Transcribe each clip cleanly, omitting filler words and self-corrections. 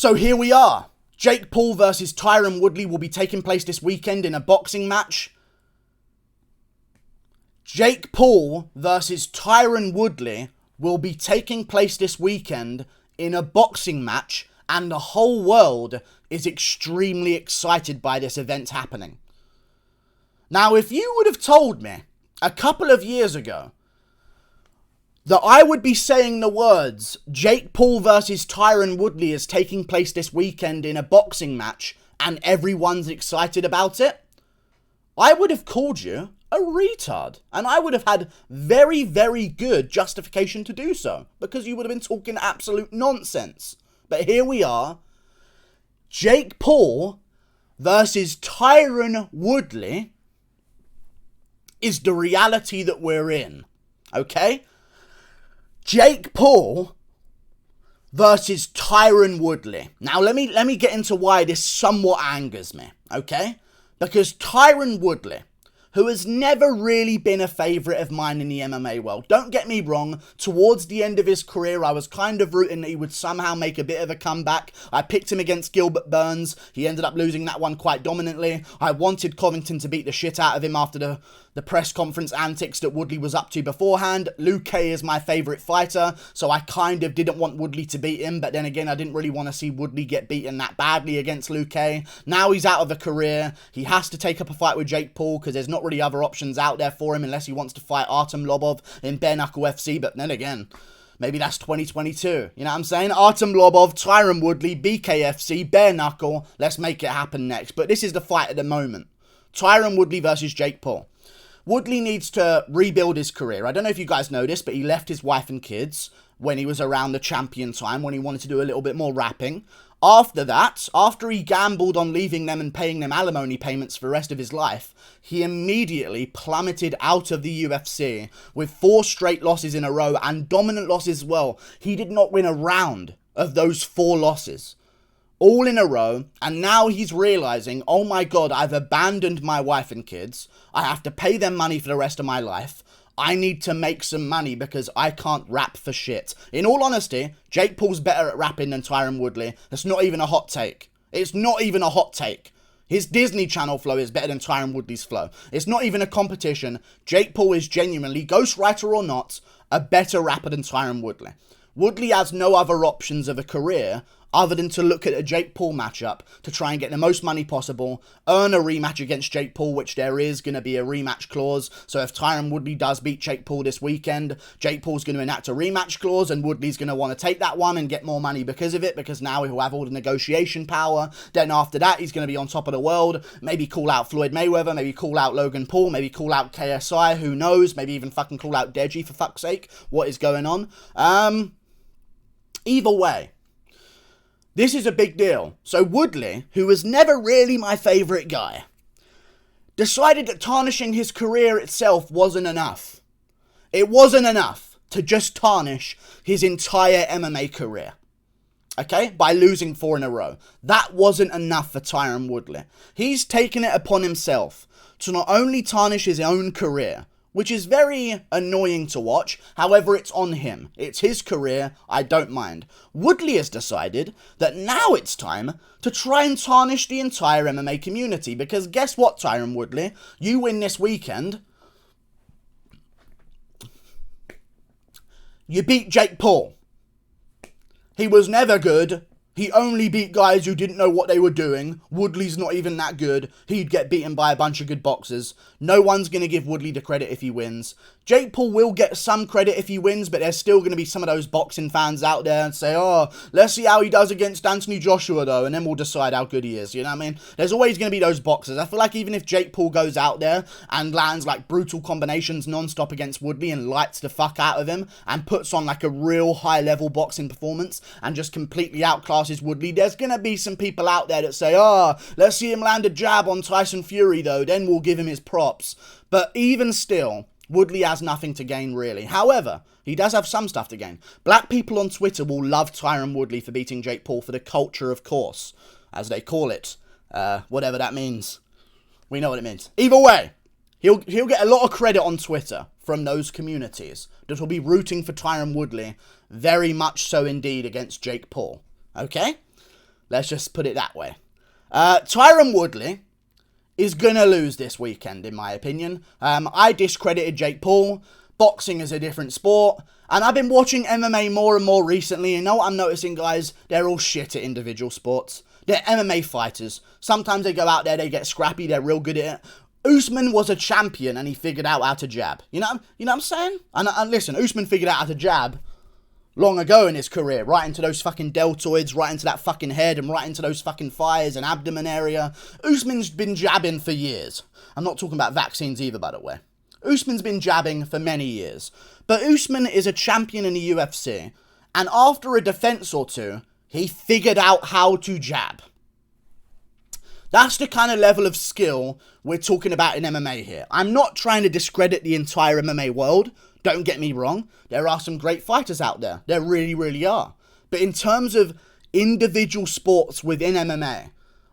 So here we are. Jake Paul versus Tyron Woodley will be taking place this weekend in a boxing match. Jake Paul versus Tyron Woodley will be taking place this weekend in a boxing match, and the whole world is extremely excited by this event happening. Now, if you would have told me a couple of years ago that I would be saying the words, Jake Paul versus Tyron Woodley is taking place this weekend in a boxing match, and everyone's excited about it, I would have called you a retard. And I would have had very, very good justification to do so, because you would have been talking absolute nonsense. But here we are. Jake Paul versus Tyron Woodley is the reality that we're in. Okay? Jake Paul versus Tyron Woodley. Now, let me get into why this somewhat angers me, okay? Because Tyron Woodley, who has never really been a favourite of mine in the MMA world. Don't get me wrong, towards the end of his career, I was kind of rooting that he would somehow make a bit of a comeback. I picked him against Gilbert Burns. He ended up losing that one quite dominantly. I wanted Covington to beat the shit out of him after the press conference antics that Woodley was up to beforehand. Luke K is my favourite fighter, so I kind of didn't want Woodley to beat him, but then again, I didn't really want to see Woodley get beaten that badly against Luke K. Now he's out of a career. He has to take up a fight with Jake Paul, because there's not really other options out there for him unless he wants to fight Artem Lobov in Bare Knuckle FC, but then again, maybe that's 2022. You know what I'm saying? Artem Lobov, Tyron Woodley, BKFC, Bare Knuckle. Let's make it happen next. But this is the fight at the moment. Tyron Woodley versus Jake Paul. Woodley needs to rebuild his career. I don't know if you guys know this, but he left his wife and kids when he was around the champion time, when he wanted to do a little bit more rapping. After that, after he gambled on leaving them and paying them alimony payments for the rest of his life, he immediately plummeted out of the UFC with 4 straight losses in a row and dominant losses as well. He did not win a round of those 4 losses. All in a row, and now he's realizing, oh my god, I've abandoned my wife and kids. I have to pay them money for the rest of my life. I need to make some money because I can't rap for shit. In all honesty, Jake Paul's better at rapping than Tyron Woodley. That's not even a hot take. It's not even a hot take. His Disney Channel flow is better than Tyron Woodley's flow. It's not even a competition. Jake Paul is genuinely, ghostwriter or not, a better rapper than Tyron Woodley. Woodley has no other options of a career other than to look at a Jake Paul matchup to try and get the most money possible, earn a rematch against Jake Paul, which there is going to be a rematch clause. So if Tyron Woodley does beat Jake Paul this weekend, Jake Paul's going to enact a rematch clause, and Woodley's going to want to take that one and get more money because of it, because now he'll have all the negotiation power. Then after that, he's going to be on top of the world. Maybe call out Floyd Mayweather, maybe call out Logan Paul, maybe call out KSI, who knows, maybe even fucking call out Deji, for fuck's sake. What is going on? Either way, this is a big deal. So Woodley, who was never really my favourite guy, decided that tarnishing his career itself wasn't enough. It wasn't enough to just tarnish his entire MMA career. Okay? By losing 4 in a row. That wasn't enough for Tyron Woodley. He's taken it upon himself to not only tarnish his own career, which is very annoying to watch. However, it's on him. It's his career. I don't mind. Woodley has decided that now it's time to try and tarnish the entire MMA community. Because guess what, Tyron Woodley? You win this weekend. You beat Jake Paul. He was never good. He only beat guys who didn't know what they were doing. Woodley's not even that good. He'd get beaten by a bunch of good boxers. No one's going to give Woodley the credit if he wins. Jake Paul will get some credit if he wins, but there's still going to be some of those boxing fans out there and say, oh, let's see how he does against Anthony Joshua, though, and then we'll decide how good he is. You know what I mean? There's always going to be those boxers. I feel like even if Jake Paul goes out there and lands like brutal combinations non-stop against Woodley and lights the fuck out of him and puts on like a real high-level boxing performance and just completely outclasses Woodley, there's going to be some people out there that say, oh, let's see him land a jab on Tyson Fury, though, then we'll give him his props. But even still, Woodley has nothing to gain, really. However, he does have some stuff to gain. Black people on Twitter will love Tyron Woodley for beating Jake Paul for the culture, of course, as they call it. Whatever that means. We know what it means. Either way, he'll get a lot of credit on Twitter from those communities that will be rooting for Tyron Woodley, very much so indeed, against Jake Paul. Okay? Let's just put it that way. Tyron Woodley is gonna lose this weekend, in my opinion. I discredited Jake Paul. Boxing is a different sport. And I've been watching MMA more and more recently. You know what I'm noticing, guys? They're all shit at individual sports. They're MMA fighters. Sometimes they go out there, they get scrappy, they're real good at it. Usman was a champion and he figured out how to jab. You know what I'm saying? And listen, Usman figured out how to jab long ago in his career. Right into those fucking deltoids, right into that fucking head, and right into those fucking thighs and abdomen area. Usman's been jabbing for years. I'm not talking about vaccines either, by the way. Usman's been jabbing for many years. But Usman is a champion in the UFC. And after a defense or two, he figured out how to jab. That's the kind of level of skill we're talking about in MMA here. I'm not trying to discredit the entire MMA world. Don't get me wrong. There are some great fighters out there. There really, really are. But in terms of individual sports within MMA,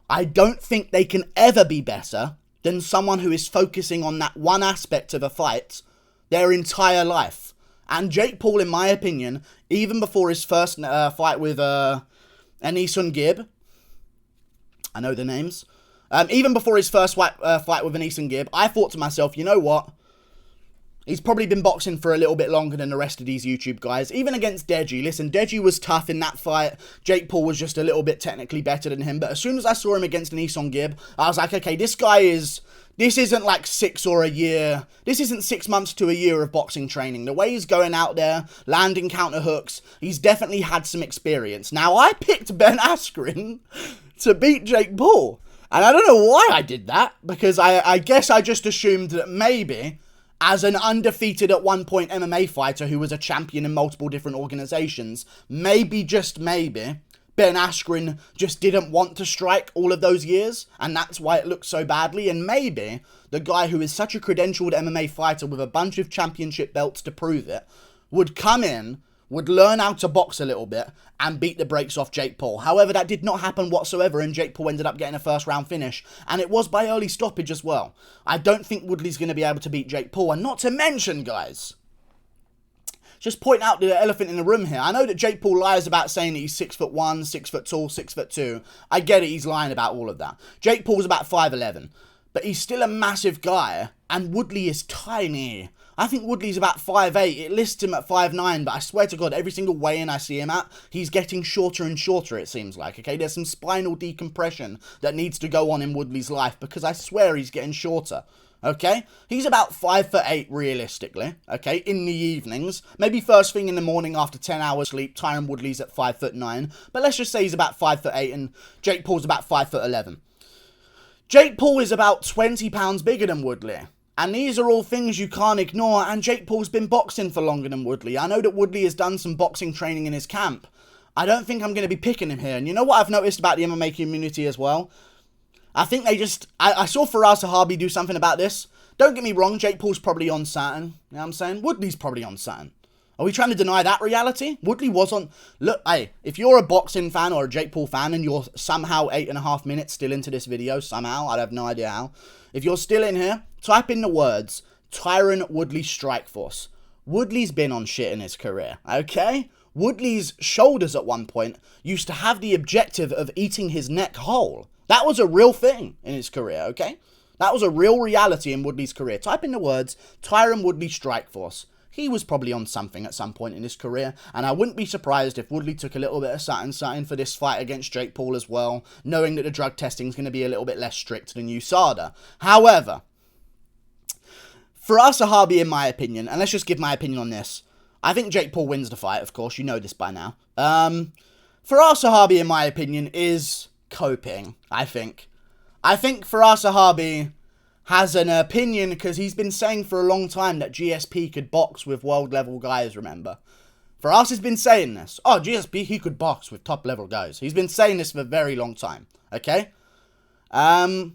I don't think they can ever be better than someone who is focusing on that one aspect of a fight their entire life. And Jake Paul, in my opinion, even before his first fight with Anisun Gibb, I know the names, even before his first fight with Anisun Gibb, I thought to myself, you know what? He's probably been boxing for a little bit longer than the rest of these YouTube guys. Even against Deji. Listen, Deji was tough in that fight. Jake Paul was just a little bit technically better than him. But as soon as I saw him against Anisun Gibb, I was like, okay, this isn't like 6 or a year. This isn't 6 months to a year of boxing training. The way he's going out there, landing counter hooks, he's definitely had some experience. Now, I picked Ben Askren to beat Jake Paul. And I don't know why I did that. Because I guess I just assumed that maybe, as an undefeated at one point MMA fighter who was a champion in multiple different organizations, maybe, just maybe, Ben Askren just didn't want to strike all of those years, and that's why it looked so badly. And maybe the guy who is such a credentialed MMA fighter with a bunch of championship belts to prove it would come in, would learn how to box a little bit, and beat the brakes off Jake Paul. However, that did not happen whatsoever, and Jake Paul ended up getting a first round finish, and it was by early stoppage as well. I don't think Woodley's going to be able to beat Jake Paul, and not to mention, guys, just point out the elephant in the room here. I know that Jake Paul lies about saying that he's 6'1", 6 foot tall, 6'2". I get it, he's lying about all of that. Jake Paul's about 5'11", but he's still a massive guy, and Woodley is tiny. I think Woodley's about 5'8". It lists him at 5'9", but I swear to God, every single weigh-in I see him at, he's getting shorter and shorter, it seems like, okay? There's some spinal decompression that needs to go on in Woodley's life, because I swear he's getting shorter, okay? He's about 5'8", realistically, okay, in the evenings. Maybe first thing in the morning after 10 hours sleep, Tyron Woodley's at 5'9", but let's just say he's about 5'8", and Jake Paul's about 5'11". Jake Paul is about 20 pounds bigger than Woodley. And these are all things you can't ignore, and Jake Paul's been boxing for longer than Woodley. I know that Woodley has done some boxing training in his camp. I don't think I'm going to be picking him here. And you know what I've noticed about the MMA community as well? I think they just... I saw Faraz Sahabi do something about this. Don't get me wrong, Jake Paul's probably on Saturn. You know what I'm saying? Woodley's probably on Saturn. Are we trying to deny that reality? Woodley was on... Look, hey, if you're a boxing fan or a Jake Paul fan and you're somehow 8.5 minutes still into this video, somehow, I have no idea how. If you're still in here, type in the words, Tyron Woodley Strikeforce. Woodley's been on shit in his career, okay? Woodley's shoulders at one point used to have the objective of eating his neck whole. That was a real thing in his career, okay? That was a real reality in Woodley's career. Type in the words, Tyron Woodley Strikeforce. He was probably on something at some point in his career, and I wouldn't be surprised if Woodley took a little bit of something for this fight against Jake Paul as well, knowing that the drug testing is going to be a little bit less strict than USADA. However, Faraz Sahabi, in my opinion, and let's just give my opinion on this, I think Jake Paul wins the fight, of course, you know this by now. Faraz Sahabi, in my opinion, is coping, I think. I think Faraz Sahabi has an opinion because he's been saying for a long time that GSP could box with world-level guys, remember? Faraz has been saying this. Oh, GSP, he could box with top-level guys. He's been saying this for a very long time, okay? I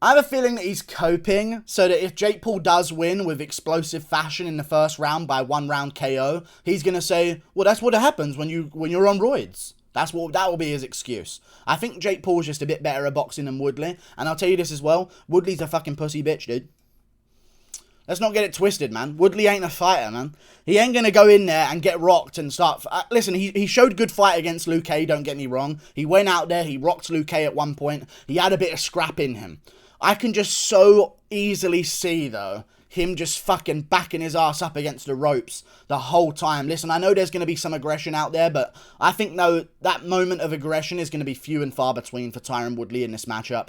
have a feeling that he's coping so that if Jake Paul does win with explosive fashion in the first round by 1-round KO, he's going to say, well, that's what happens when you're on roids. That will be his excuse. I think Jake Paul's just a bit better at boxing than Woodley. And I'll tell you this as well. Woodley's a fucking pussy bitch, dude. Let's not get it twisted, man. Woodley ain't a fighter, man. He ain't going to go in there and get rocked and start... listen, he showed good fight against Luke, don't get me wrong. He went out there, he rocked Luke at one point. He had a bit of scrap in him. I can just so easily see, though, him just fucking backing his ass up against the ropes the whole time. Listen, I know there's going to be some aggression out there, but I think, no, that moment of aggression is going to be few and far between for Tyron Woodley in this matchup.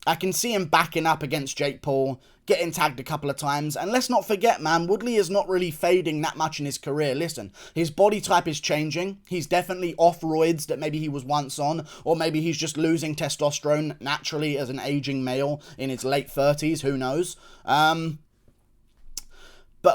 I can see him backing up against Jake Paul, getting tagged a couple of times. And let's not forget, man, Woodley is not really fading that much in his career. Listen, his body type is changing. He's definitely off roids that maybe he was once on. Or maybe he's just losing testosterone naturally as an aging male in his late 30s. Who knows? But,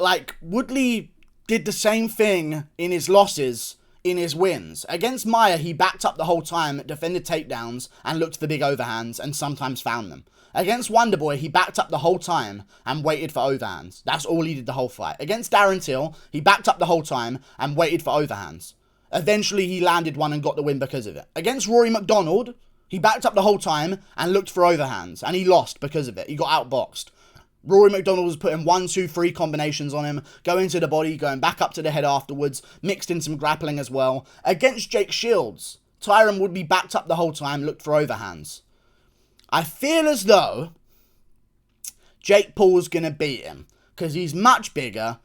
like, Woodley did the same thing in his losses, in his wins. Against Maia, he backed up the whole time, defended takedowns, and looked for big overhands, and sometimes found them. Against Wonderboy, he backed up the whole time and waited for overhands. That's all he did the whole fight. Against Darren Till, he backed up the whole time and waited for overhands. Eventually, he landed one and got the win because of it. Against Rory McDonald, he backed up the whole time and looked for overhands, and he lost because of it. He got outboxed. Rory McDonald was putting 1, 2, 3 combinations on him, going to the body, going back up to the head afterwards, mixed in some grappling as well. Against Jake Shields, Tyron Woodley backed up the whole time, looked for overhands. I feel as though Jake Paul's going to beat him, because he's much bigger,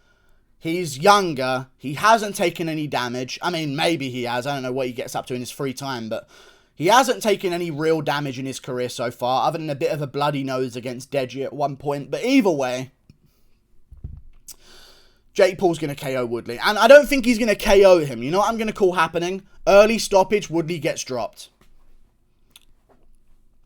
he's younger, he hasn't taken any damage. I mean, maybe he has, I don't know what he gets up to in his free time, but he hasn't taken any real damage in his career so far, other than a bit of a bloody nose against Deji at one point. But either way, Jake Paul's going to KO Woodley. And I don't think he's going to KO him. You know what I'm going to call happening? Early stoppage, Woodley gets dropped.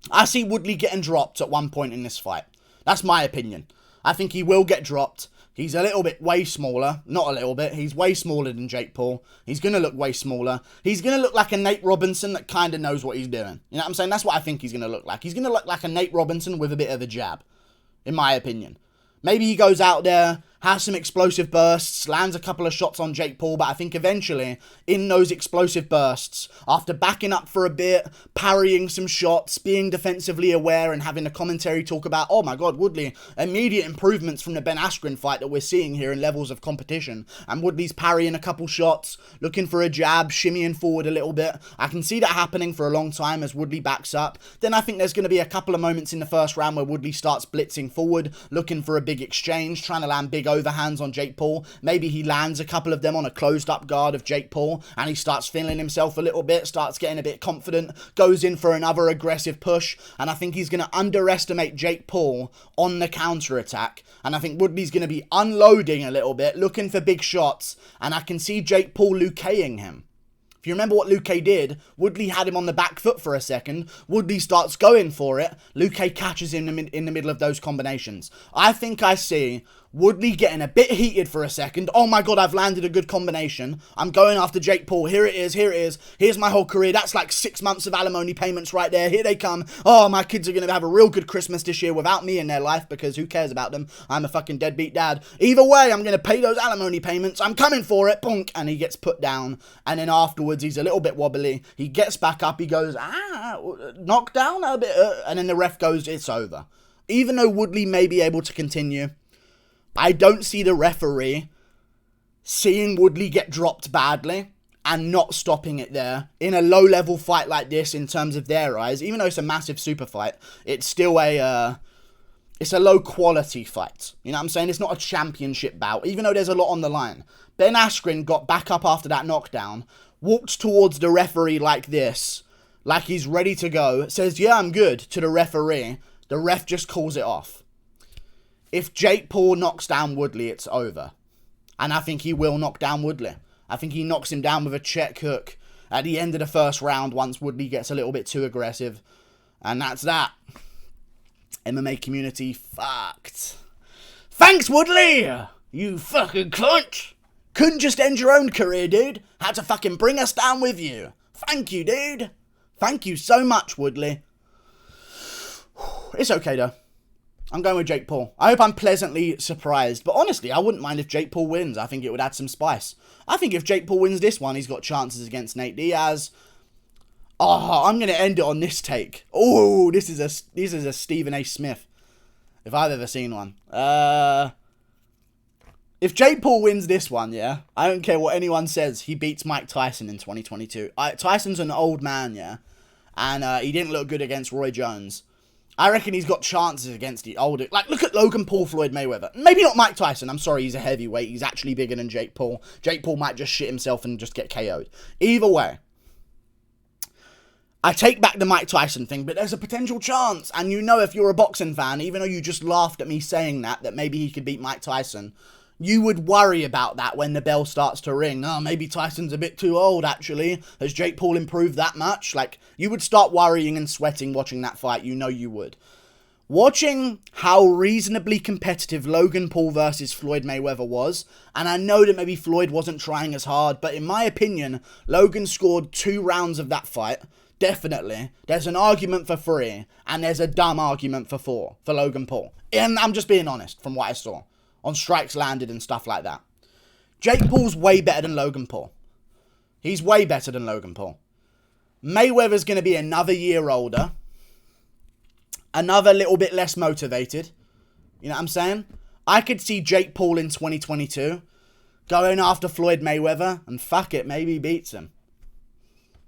I see Woodley getting dropped at one point in this fight. That's my opinion. I think he will get dropped. He's a little bit way smaller. Not a little bit. He's way smaller than Jake Paul. He's going to look way smaller. He's going to look like a Nate Robinson that kind of knows what he's doing. You know what I'm saying? That's what I think he's going to look like. He's going to look like a Nate Robinson with a bit of a jab, in my opinion. Maybe he goes out there, has some explosive bursts, lands a couple of shots on Jake Paul, but I think eventually, in those explosive bursts, after backing up for a bit, parrying some shots, being defensively aware, and having the commentary talk about, oh my god, Woodley, immediate improvements from the Ben Askren fight that we're seeing here in levels of competition, and Woodley's parrying a couple shots, looking for a jab, shimmying forward a little bit. I can see that happening for a long time as Woodley backs up. Then I think there's going to be a couple of moments in the first round where Woodley starts blitzing forward, looking for a big exchange, trying to land big overhands on Jake Paul. Maybe he lands a couple of them on a closed up guard of Jake Paul and he starts feeling himself a little bit, starts getting a bit confident, goes in for another aggressive push, and I think he's going to underestimate Jake Paul on the counter attack, and I think Woodley's going to be unloading a little bit, looking for big shots, and I can see Jake Paul Luke-ing him. If you remember what Luke did, Woodley had him on the back foot for a second. Woodley starts going for it. Luke catches him in the middle of those combinations. I think I see Woodley getting a bit heated for a second. Oh my god, I've landed a good combination. I'm going after Jake Paul. Here it is, here it is. Here's my whole career. That's like 6 months of alimony payments right there. Here they come. Oh, my kids are going to have a real good Christmas this year without me in their life, because who cares about them? I'm a fucking deadbeat dad. Either way, I'm going to pay those alimony payments. I'm coming for it. Bonk. And he gets put down. And then afterwards, he's a little bit wobbly. He gets back up. He goes, knocked down a bit. And then the ref goes, it's over. Even though Woodley may be able to continue, I don't see the referee seeing Woodley get dropped badly and not stopping it there. In a low-level fight like this, in terms of their eyes, even though it's a massive super fight, it's still it's a low-quality fight. You know what I'm saying? It's not a championship bout, even though there's a lot on the line. Ben Askren got back up after that knockdown, walked towards the referee like this, like he's ready to go, says, yeah, I'm good, to the referee. The ref just calls it off. If Jake Paul knocks down Woodley, it's over. And I think he will knock down Woodley. I think he knocks him down with a check hook at the end of the first round once Woodley gets a little bit too aggressive. And that's that. MMA community fucked. Thanks, Woodley! You fucking cunt! Couldn't just end your own career, dude. Had to fucking bring us down with you. Thank you, dude. Thank you so much, Woodley. It's okay, though. I'm going with Jake Paul. I hope I'm pleasantly surprised. But honestly, I wouldn't mind if Jake Paul wins. I think it would add some spice. I think if Jake Paul wins this one, he's got chances against Nate Diaz. Oh, I'm going to end it on this take. Oh, this is a Stephen A. Smith, if I've ever seen one. If Jake Paul wins this one, yeah, I don't care what anyone says, he beats Mike Tyson in 2022. Tyson's an old man, yeah, and he didn't look good against Roy Jones. I reckon he's got chances against the older... Like, look at Logan Paul, Floyd Mayweather. Maybe not Mike Tyson. I'm sorry, he's a heavyweight. He's actually bigger than Jake Paul. Jake Paul might just shit himself and just get KO'd. Either way, I take back the Mike Tyson thing, but there's a potential chance. And you know, if you're a boxing fan, even though you just laughed at me saying that maybe he could beat Mike Tyson, you would worry about that when the bell starts to ring. Oh, maybe Tyson's a bit too old, actually. Has Jake Paul improved that much? Like, you would start worrying and sweating watching that fight. You know you would. Watching how reasonably competitive Logan Paul versus Floyd Mayweather was, and I know that maybe Floyd wasn't trying as hard, but in my opinion, Logan scored 2 rounds of that fight. Definitely. There's an argument for 3, and there's a dumb argument for 4 for Logan Paul. And I'm just being honest from what I saw on strikes landed and stuff like that. Jake Paul's way better than Logan Paul. He's way better than Logan Paul. Mayweather's going to be another year older. Another little bit less motivated. You know what I'm saying? I could see Jake Paul in 2022 going after Floyd Mayweather, and fuck it, maybe he beats him.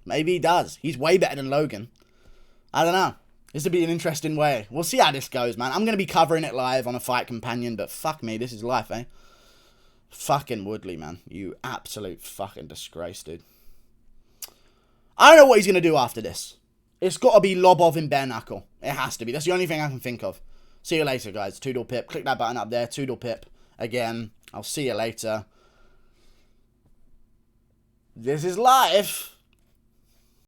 Maybe he does. He's way better than Logan. I don't know. This would be an interesting way. We'll see how this goes, man. I'm going to be covering it live on a Fight Companion, but fuck me, this is life, eh? Fucking Woodley, man. You absolute fucking disgrace, dude. I don't know what he's going to do after this. It's got to be lob off in bare knuckle. It has to be. That's the only thing I can think of. See you later, guys. Toodle pip. Click that button up there. Toodle pip. Again, I'll see you later. This is life.